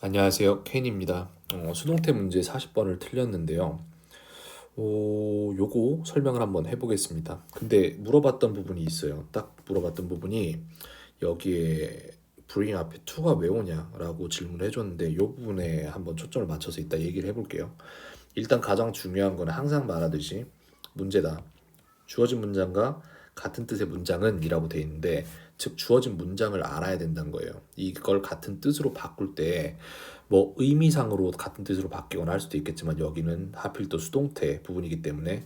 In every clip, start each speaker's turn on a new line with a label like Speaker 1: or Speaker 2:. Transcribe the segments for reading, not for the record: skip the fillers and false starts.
Speaker 1: 안녕하세요. 케인입니다. 수동태 문제 40번을 틀렸는데요. 요거 설명을 한번 해보겠습니다. 근데 물어봤던 부분이 있어요. 딱 물어봤던 부분이 여기에 bring 앞에 to가 왜 오냐라고 질문을 해줬는데 이 부분에 한번 초점을 맞춰서 이따 얘기를 해볼게요. 일단 가장 중요한 건 항상 말하듯이 문제다. 주어진 문장과 같은 뜻의 문장은 이라고 돼 있는데 즉 주어진 문장을 알아야 된다는 거예요. 이걸 같은 뜻으로 바꿀 때 뭐 의미상으로 같은 뜻으로 바뀌거나 할 수도 있겠지만 여기는 하필 또 수동태 부분이기 때문에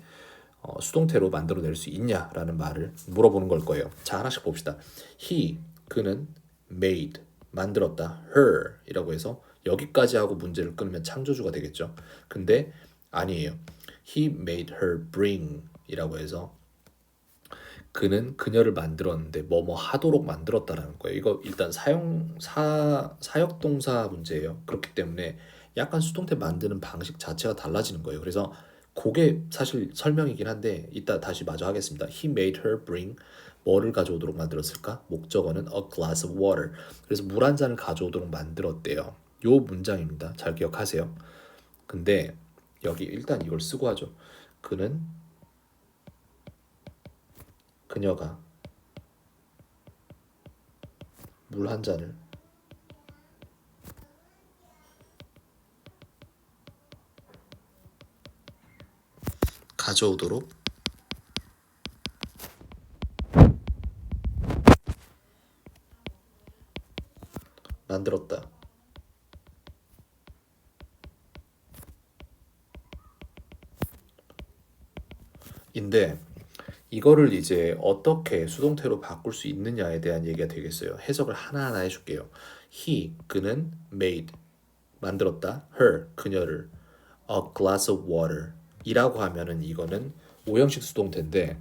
Speaker 1: 수동태로 만들어낼 수 있냐라는 말을 물어보는 걸 거예요. 자, 하나씩 봅시다. He, 그는 made, 만들었다. her 이라고 해서 여기까지 하고 문제를 끊으면 창조주가 되겠죠. 근데 아니에요. He made her bring 이라고 해서 그는 그녀를 만들었는데 뭐뭐 하도록 만들었다라는 거예요. 이거 일단 사역 동사 문제예요. 그렇기 때문에 약간 수동태 만드는 방식 자체가 달라지는 거예요. 그래서 그게 사실 설명이긴 한데 이따 다시 마저 하겠습니다. He made her bring 뭐를 가져오도록 만들었을까? 목적어는 a glass of water. 그래서 물 한 잔을 가져오도록 만들었대요. 요 문장입니다. 잘 기억하세요. 근데 여기 일단 이걸 쓰고 하죠. 그녀가 물 한 잔을 가져오도록 만들었다. 인데 이거를 이제 어떻게 수동태로 바꿀 수 있느냐에 대한 얘기가 되겠어요. 해석을 하나하나 해줄게요. He, 그는 made, 만들었다. her, 그녀를 a glass of water 이라고 하면은 이거는 오형식 수동태인데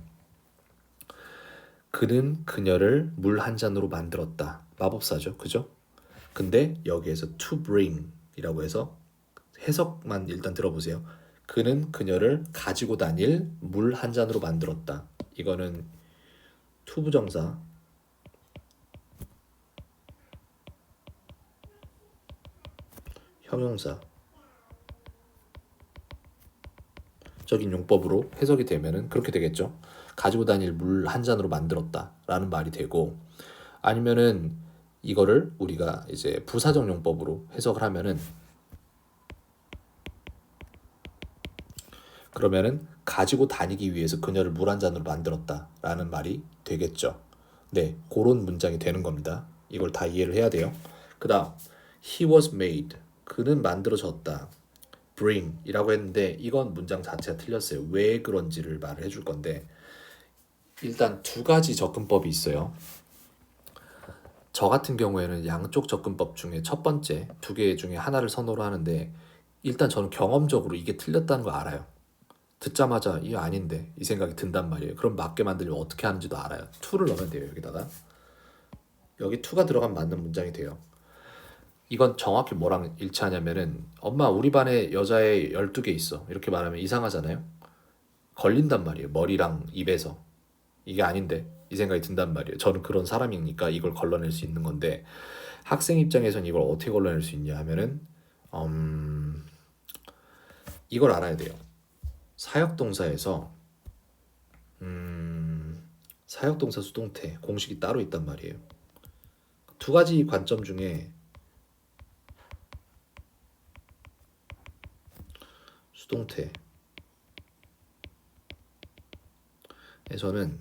Speaker 1: 그는 그녀를 물 한 잔으로 만들었다. 마법사죠. 그죠? 근데 여기에서 to bring 이라고 해서 해석만 일단 들어보세요. 그는 그녀를 가지고 다닐 물 한 잔으로 만들었다. 이거는 투부정사, 형용사 적인 용법으로 해석이 되면은 그렇게 되겠죠. 가지고 다닐 물 한 잔으로 만들었다라는 말이 되고 아니면은 이거를 우리가 이제 부사적 용법으로 해석을 하면은 그러면은 가지고 다니기 위해서 그녀를 물 한 잔으로 만들었다라는 말이 되겠죠. 네, 그런 문장이 되는 겁니다. 이걸 다 이해를 해야 돼요. 그다음 he was made 그는 만들어졌다. bring이라고 했는데 이건 문장 자체가 틀렸어요. 왜 그런지를 말을 해줄 건데 일단 두 가지 접근법이 있어요. 저 같은 경우에는 양쪽 접근법 중에 첫 번째 두 개 중에 하나를 선호를 하는데 일단 저는 경험적으로 이게 틀렸다는 걸 알아요. 듣자마자 이게 아닌데 이 생각이 든단 말이에요. 그럼 맞게 만들려면 어떻게 하는지도 알아요. to를 넣으면 돼요. 여기다가 여기 to가 들어가면 맞는 문장이 돼요. 이건 정확히 뭐랑 일치하냐면은 엄마 우리 반에 여자애 12개 있어 이렇게 말하면 이상하잖아요. 걸린단 말이에요. 머리랑 입에서 이게 아닌데 이 생각이 든단 말이에요. 저는 그런 사람이니까 이걸 걸러낼 수 있는 건데 학생 입장에서는 이걸 어떻게 걸러낼 수 있냐 하면은 음, 이걸 알아야 돼요. 사역동사에서 사역동사 수동태 공식이 따로 있단 말이에요. 두 가지 관점 중에 수동태에서는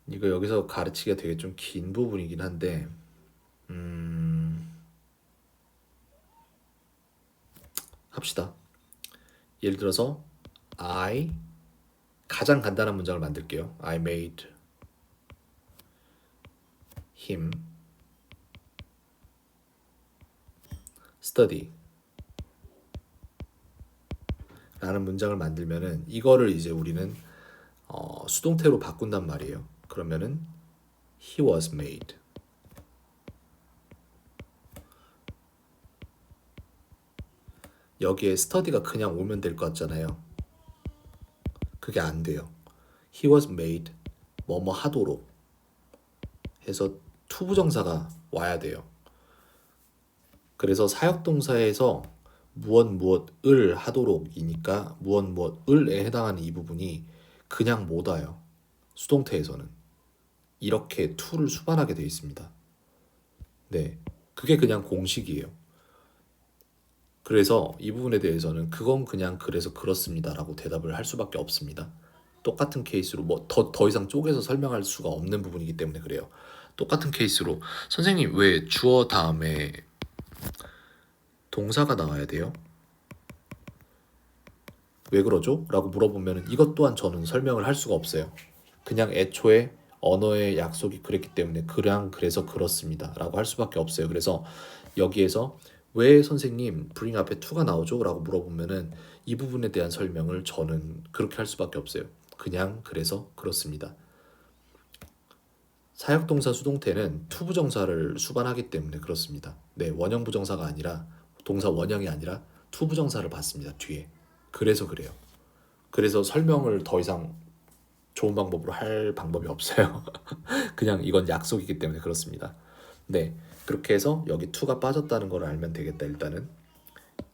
Speaker 1: 이거 여기서 가르치기가 되게 좀 긴 부분이긴 한데 합시다. 예를 들어서 I 가장 간단한 문장을 만들게요. I made him study 라는 문장을 만들면은 이거를 이제 우리는 수동태로 바꾼단 말이에요. 그러면은 he was made 여기에 study가 그냥 오면 될 것 같잖아요. 그게 안 돼요. he was made 뭐뭐 하도록 해서 투부정사가 와야 돼요. 그래서 사역동사에서 무엇을 하도록이니까 무엇을에 해당하는 이 부분이 그냥 못 와요. 수동태에서는 이렇게 to를 수반하게 되어 있습니다. 네, 그게 그냥 공식이에요. 그래서 이 부분에 대해서는 그건 그냥 그래서 그렇습니다라고 대답을 할 수밖에 없습니다. 똑같은 케이스로 뭐 더 이상 쪼개서 설명할 수가 없는 부분이기 때문에 그래요. 똑같은 케이스로 선생님 왜 주어 다음에 동사가 나와야 돼요? 왜 그러죠? 라고 물어보면 이것 또한 저는 설명을 할 수가 없어요. 그냥 애초에 언어의 약속이 그랬기 때문에 그래서 그렇습니다 라고 할 수밖에 없어요. 그래서 여기에서 왜 선생님 bring 앞에 to가 나오죠? 라고 물어보면은 이 부분에 대한 설명을 저는 그렇게 할 수밖에 없어요. 그냥 그래서 그렇습니다. 사역동사 수동태는 투부정사를 수반하기 때문에 그렇습니다. 네, 원형 부정사가 아니라 동사 원형이 아니라 투부정사를 받습니다. 뒤에. 그래서 그래요. 그래서 설명을 더 이상 좋은 방법으로 할 방법이 없어요. 그냥 이건 약속이기 때문에 그렇습니다. 네, 그렇게 해서 여기 to가 빠졌다는 걸 알면 되겠다. 일단은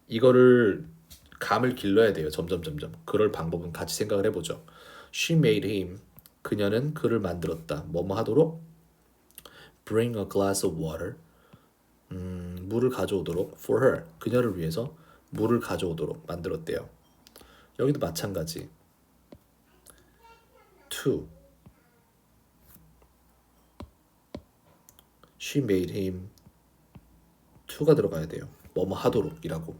Speaker 1: 이거를 감을 길러야 돼요. 점점. 그럴 방법은 같이 생각을 해보죠. She made him. 그녀는 그를 만들었다. 뭐뭐 하도록 bring a glass of water. 물을 가져오도록 for her. 그녀를 위해서 물을 가져오도록 만들었대요. 여기도 마찬가지. to. She made him. to가 들어가야 돼요. 뭐뭐 하도록이라고.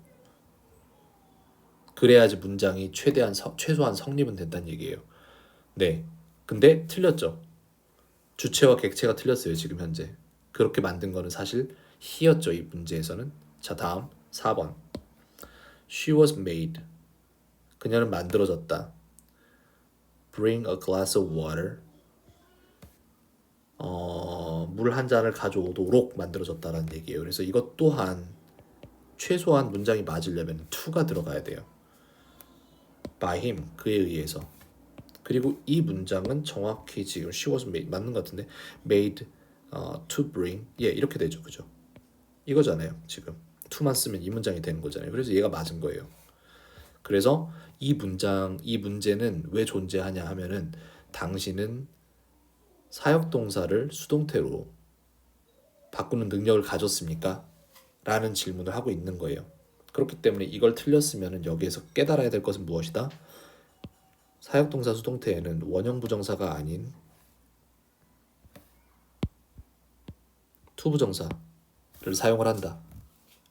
Speaker 1: 그래야지 문장이 최소한 성립은 된다는 얘기예요. 네. 근데 틀렸죠. 주체와 객체가 틀렸어요. 지금 현재. 그렇게 만든 거는 사실 he였죠. 이 문제에서는. 자, 다음 4번. She was made. 그녀는 만들어졌다. Bring a glass of water. 물 한 잔을 가져오도록 만들어졌다라는 얘기예요. 그래서 이것 또한 최소한 문장이 맞으려면 to가 들어가야 돼요. By him. 그에 의해서. 그리고 이 문장은 정확히 지금 she was made 맞는 것 같은데 made to bring 이렇게 되죠. 그죠? 이거잖아요. 지금 to만 쓰면 이 문장이 되는 거잖아요. 그래서 얘가 맞은 거예요. 그래서 이 문제는 왜 존재하냐 하면은 당신은 사역동사를 수동태로 바꾸는 능력을 가졌습니까? 라는 질문을 하고 있는 거예요. 그렇기 때문에 이걸 틀렸으면 여기에서 깨달아야 될 것은 무엇이다? 사역동사 수동태에는 원형 부정사가 아닌 투부정사를 사용을 한다.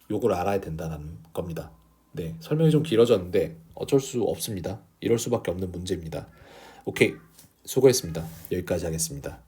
Speaker 1: 요걸 알아야 된다는 겁니다. 네, 설명이 좀 길어졌는데 어쩔 수 없습니다. 이럴 수밖에 없는 문제입니다. 오케이, 수고했습니다. 여기까지 하겠습니다.